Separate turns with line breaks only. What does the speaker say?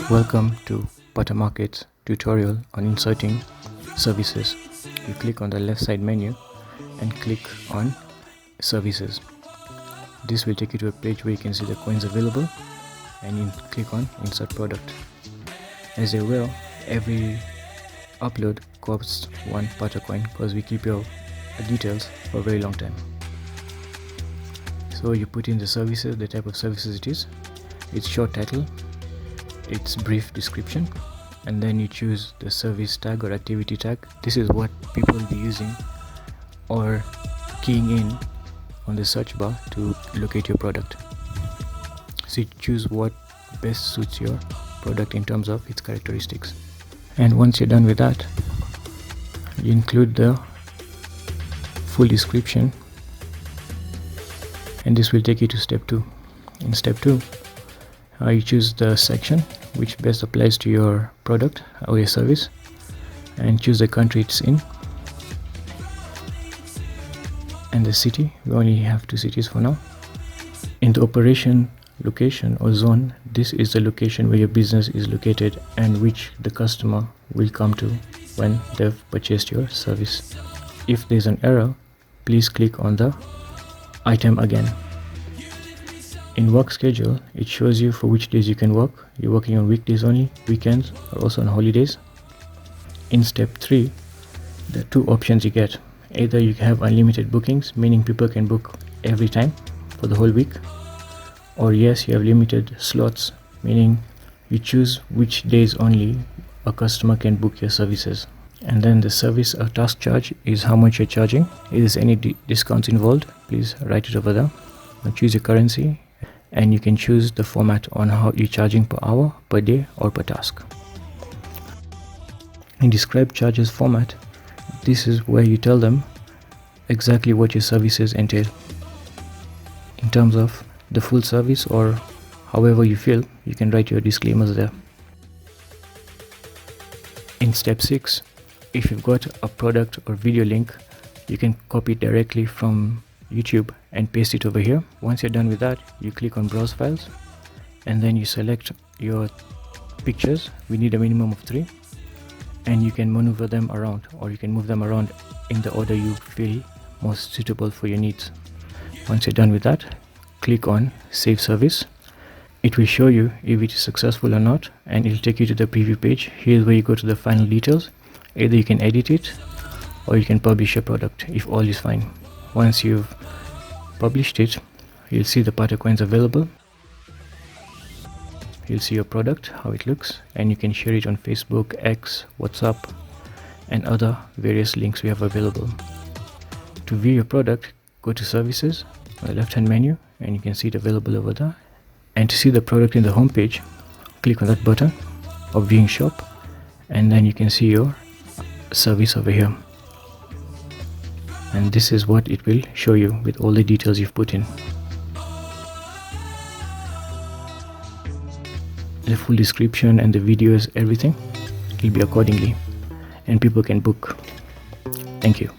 Welcome to PataMarket's tutorial on inserting services. You click on the left side menu and click on services. This will take you to a page where you can see the coins available, and you click on insert product. As you're aware, every upload costs 1 Pata coin because we keep your details for a very long time. So you put in the services, the type of services it is, its short title, its brief description, and then you choose the service tag or activity tag. This is what people will be using or keying in on the search bar to locate your product. So you choose what best suits your product in terms of its characteristics. And once you're done with that, you include the full description, and this will take you to step 2. In step 2, you choose the section which best applies to your product or your service, and choose the country it's in and the city. We only have 2 cities for now. In the operation location or zone, this is the location where your business is located and which the customer will come to when they've purchased your service. If there's an error, please click on the item again. In work schedule, it shows you for which days you can work. You're working on weekdays only, weekends, or also on holidays. In step 3, there are 2 options you get. Either you have unlimited bookings, meaning people can book every time for the whole week, or yes, you have limited slots, meaning you choose which days only a customer can book your services. And then the service or task charge is how much you're charging. If there's any discounts involved, please write it over there. Now choose your currency, and you can choose the format on how you're charging per hour, per day, or per task. In describe charges format, this is where you tell them exactly what your services entail in terms of the full service, or however you feel, you can write your disclaimers there. In step 6, if you've got a product or video link, you can copy it directly from YouTube and paste it over here. Once you're done with that, you click on browse files, and then you select your pictures. We need a minimum of 3, and you can maneuver them around, or you can move them around in the order you feel most suitable for your needs. Once you're done with that, click on save service. It will show you if it is successful or not, and it will take you to the preview page. Here's where you go to the final details. Either you can edit it or you can publish your product if all is fine. Once you've published it, you'll see the Pata coins available. You'll see your product, how it looks, and you can share it on Facebook, X, WhatsApp, and other various links we have available. To view your product, go to services on the left hand menu, and you can see it available over there. And to see the product in the home page, click on that button of viewing shop, and then you can see your service over here. And this is what it will show you with all the details you've put in. The full description and the videos, everything will be accordingly, and people can book. Thank you.